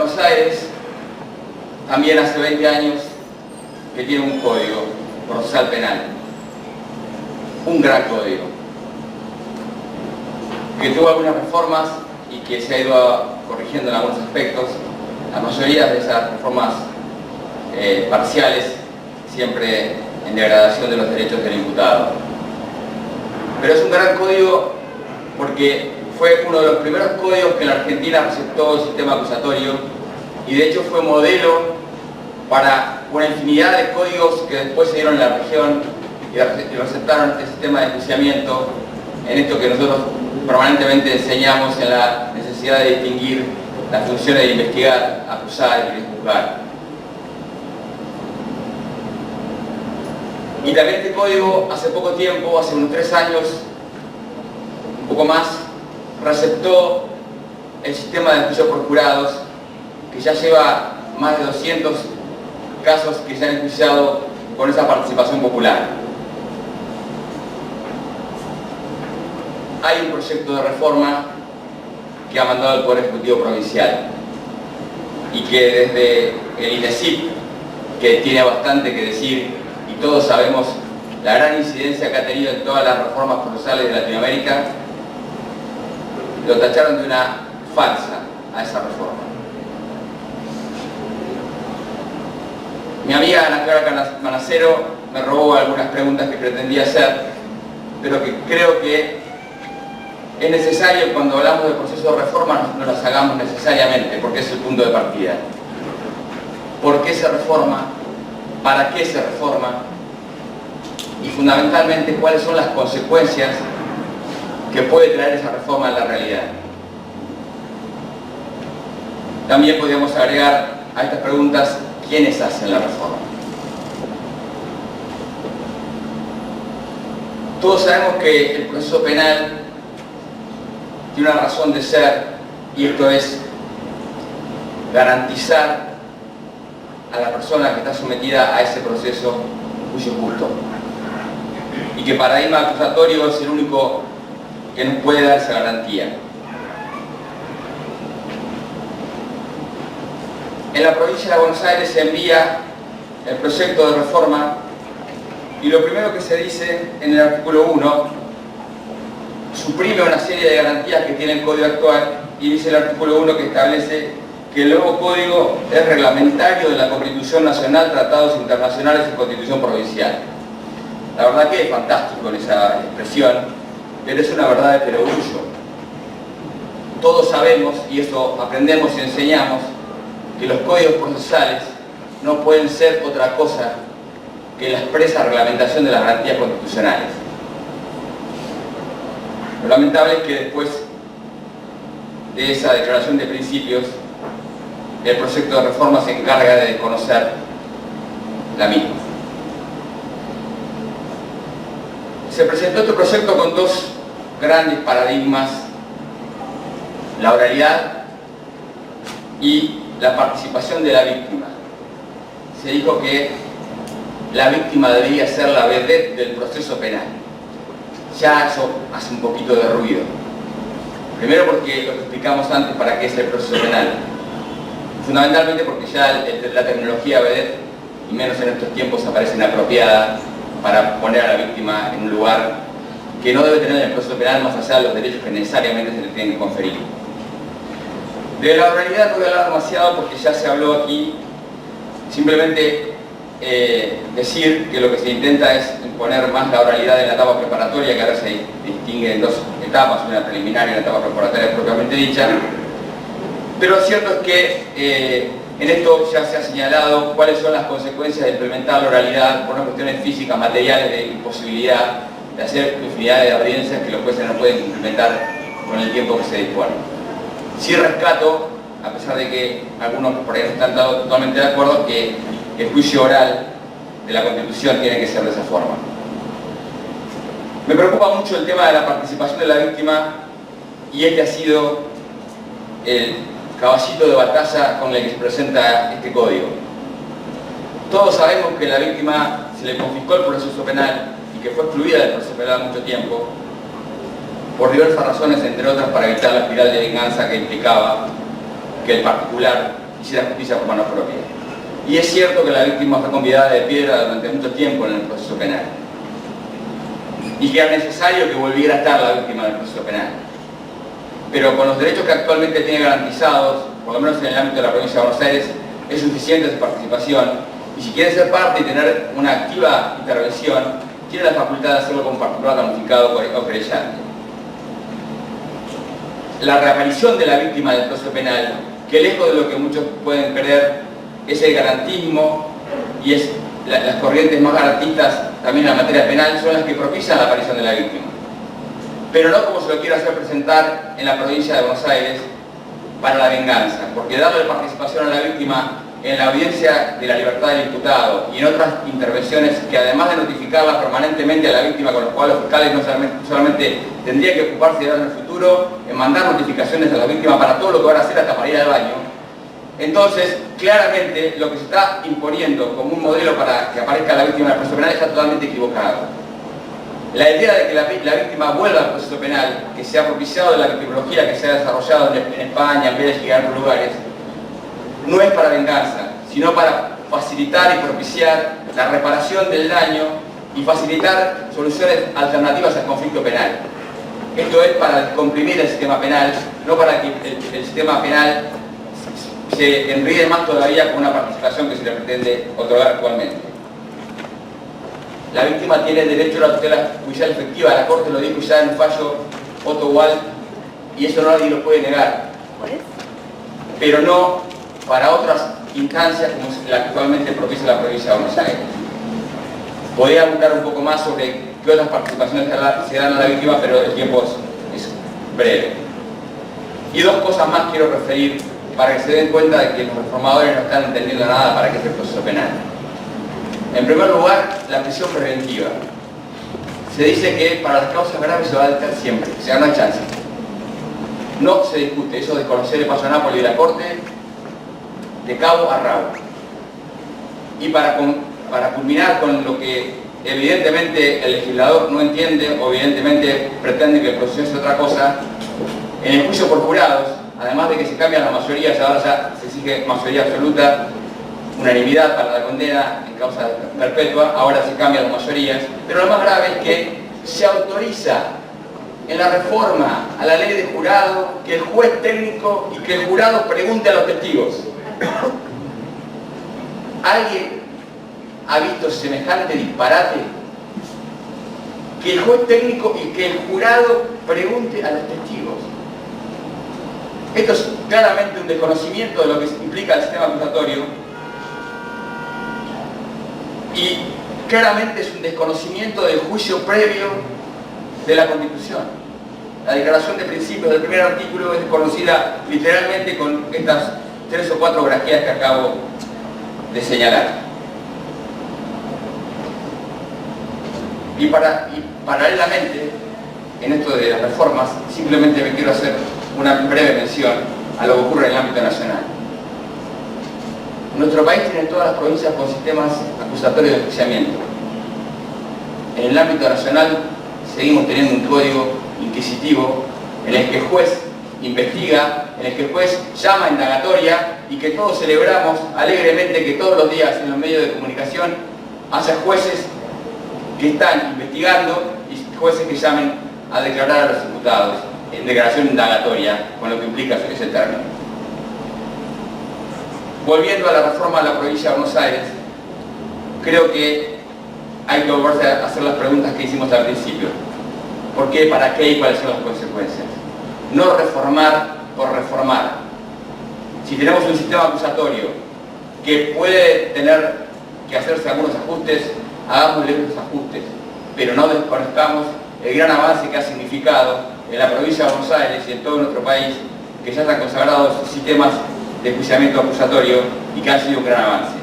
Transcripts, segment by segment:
Buenos Aires también hace 20 años que tiene un código procesal penal, un gran código, que tuvo algunas reformas y que se ha ido corrigiendo en algunos aspectos. La mayoría de esas reformas parciales, siempre en degradación de los derechos del imputado. Pero es un gran código porque fue uno de los primeros códigos que en la Argentina receptó el sistema acusatorio y de hecho fue modelo para una infinidad de códigos que después se dieron en la región y receptaron este sistema de enjuiciamiento, en esto que nosotros permanentemente enseñamos, en la necesidad de distinguir las funciones de investigar, acusar y juzgar. Y también este código hace poco tiempo, hace unos 3 años, un poco más, receptó el sistema de juicio por jurados, que ya lleva más de 200 casos que se han enjuiciado con esa participación popular. Hay un proyecto de reforma que ha mandado el Poder Ejecutivo Provincial y que desde el INESIP, que tiene bastante que decir y todos sabemos la gran incidencia que ha tenido en todas las reformas procesales de Latinoamérica, lo tacharon de una falsa a esa reforma. Mi amiga Ana Clara Manacero me robó algunas preguntas que pretendía hacer, pero que creo que es necesario cuando hablamos del proceso de reforma no las hagamos necesariamente, porque es el punto de partida. ¿Por qué se reforma? ¿Para qué se reforma? Y fundamentalmente, ¿cuáles son las consecuencias que puede traer esa reforma en la realidad? También podríamos agregar a estas preguntas quiénes hacen la reforma. Todos sabemos que el proceso penal tiene una razón de ser, y esto es garantizar a la persona que está sometida a ese proceso juicio justo. Y que el paradigma acusatorio es el único que nos puede dar esa garantía. En la provincia de Buenos Aires se envía el proyecto de reforma y lo primero que se dice en el artículo 1 suprime una serie de garantías que tiene el código actual y dice el artículo 1 que establece que el nuevo código es reglamentario de la Constitución Nacional, tratados internacionales y Constitución Provincial. La verdad que es fantástico en esa expresión, pero es una verdad de perogrullo. Todos sabemos, y eso aprendemos y enseñamos, que los códigos procesales no pueden ser otra cosa que la expresa reglamentación de las garantías constitucionales. Lo lamentable es que después de esa declaración de principios, el proyecto de reforma se encarga de desconocer la misma. Se presentó este proyecto con dos grandes paradigmas: la oralidad y la participación de la víctima. Se dijo que la víctima debía ser la vedette del proceso penal. Ya eso hace un poquito de ruido. Primero porque lo que explicamos antes, para qué es el proceso penal. Fundamentalmente porque ya la tecnología vedette, y menos en estos tiempos, aparece inapropiada para poner a la víctima en un lugar que no debe tener en el proceso penal más allá de los derechos que necesariamente se le tienen que conferir. De la oralidad no voy a hablar demasiado porque ya se habló aquí. Simplemente decir que lo que se intenta es imponer más la oralidad en la etapa preparatoria, que ahora se distingue en dos etapas, una preliminar y una etapa preparatoria propiamente dicha. Pero lo cierto es que en esto ya se ha señalado cuáles son las consecuencias de implementar la oralidad por unas cuestiones físicas, materiales, de imposibilidad de hacer infinidad de audiencias que los jueces no pueden implementar con el tiempo que se dispone. Sí rescato, a pesar de que algunos por ahí no están totalmente de acuerdo, que el juicio oral de la Constitución tiene que ser de esa forma. Me preocupa mucho el tema de la participación de la víctima y este ha sido el caballito de batalla con el que se presenta este código. Todos sabemos que a la víctima se le confiscó el proceso penal y que fue excluida del proceso penal mucho tiempo por diversas razones, entre otras para evitar la espiral de venganza que implicaba que el particular hiciera justicia por mano propia. Y es cierto que la víctima fue convidada de piedra durante mucho tiempo en el proceso penal. Y que era necesario que volviera a estar la víctima del proceso penal. Pero con los derechos que actualmente tiene garantizados, por lo menos en el ámbito de la provincia de Buenos Aires, es suficiente su participación. Y si quiere ser parte y tener una activa intervención, tiene la facultad de hacerlo con particular damnificado o querellante. La reaparición de la víctima del proceso penal, que lejos de lo que muchos pueden creer, es el garantismo y es las corrientes más garantistas también en la materia penal, son las que propician la aparición de la víctima. Pero no como se lo quiere hacer presentar en la provincia de Buenos Aires para la venganza, porque darle participación a la víctima en la audiencia de la libertad del imputado y en otras intervenciones que además de notificarla permanentemente a la víctima, con los cuales los fiscales no solamente tendrían que ocuparse de dar en el futuro, en mandar notificaciones a la víctima para todo lo que van a hacer hasta para ir al baño. Entonces, claramente, lo que se está imponiendo como un modelo para que aparezca la víctima del proceso penal está totalmente equivocado. La idea de que la víctima vuelva al proceso penal, que se ha propiciado de la victimología que se ha desarrollado en España, en Bélgica y en otros lugares, no es para venganza, sino para facilitar y propiciar la reparación del daño y facilitar soluciones alternativas al conflicto penal. Esto es para comprimir el sistema penal, no para que el sistema penal se enríe más todavía con una participación que se le pretende otorgar actualmente. La víctima tiene derecho a la tutela judicial efectiva, la Corte lo dijo ya en un fallo Otto Wall, y eso nadie lo puede negar. Pero no para otras instancias como la que actualmente propicia la provincia de Buenos Aires. Podría abundar un poco más sobre qué otras participaciones se dan a la víctima, pero el tiempo es breve. Y dos cosas más quiero referir para que se den cuenta de que los reformadores no están entendiendo nada para qué es el proceso penal. En primer lugar, la prisión preventiva. Se dice que para las causas graves se va a dictar siempre, o sea, no hay chance. No se discute, eso de conocer el paso a Nápoles de la Corte, de cabo a rabo. Y para culminar con lo que evidentemente el legislador no entiende, o evidentemente pretende que el proceso es otra cosa, en el juicio por jurados, además de que se cambian las mayorías, ahora ya se exige mayoría absoluta, unanimidad para la condena en causa perpetua, ahora se cambian las mayorías, pero lo más grave es que se autoriza en la reforma a la ley de jurado que el juez técnico y que el jurado pregunte a los testigos. ¿Alguien ha visto semejante disparate? Que el juez técnico y que el jurado pregunte a los testigos. Esto es claramente un desconocimiento de lo que implica el sistema acusatorio y claramente es un desconocimiento del juicio previo de la Constitución. La declaración de principios del primer artículo es conocida literalmente con estas 3 o 4 grafías que acabo de señalar. Y paralelamente, en esto de las reformas, simplemente me quiero hacer una breve mención a lo que ocurre en el ámbito nacional. Nuestro país tiene todas las provincias con sistemas acusatorios de enjuiciamiento. En el ámbito nacional seguimos teniendo un código inquisitivo en el que el juez investiga, en el que el juez llama a indagatoria y que todos celebramos alegremente que todos los días en los medios de comunicación haya jueces que están investigando y jueces que llamen a declarar a los imputados en declaración indagatoria, con lo que implica ese término. Volviendo a la reforma de la provincia de Buenos Aires, creo que hay que volverse a hacer las preguntas que hicimos al principio. ¿Por qué, para qué y cuáles son las consecuencias? No reformar por reformar. Si tenemos un sistema acusatorio que puede tener que hacerse algunos ajustes, hagámosle esos ajustes, pero no desconozcamos el gran avance que ha significado en la provincia de Buenos Aires y en todo nuestro país, que ya están consagrados sistemas de enjuiciamiento acusatorio y que han sido un gran avance.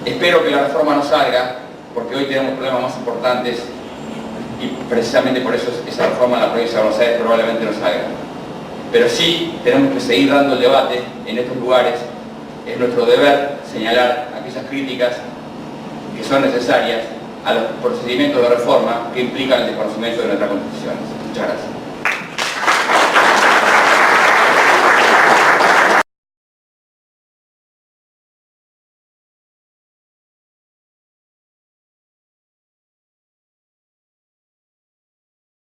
Espero que la reforma no salga, porque hoy tenemos problemas más importantes y precisamente por eso esa reforma en la provincia de Buenos Aires probablemente no salga. Pero sí tenemos que seguir dando el debate en estos lugares. Es nuestro deber señalar aquellas críticas que son necesarias a los procedimientos de reforma que implican el desconocimiento de nuestra Constitución. Muchas gracias.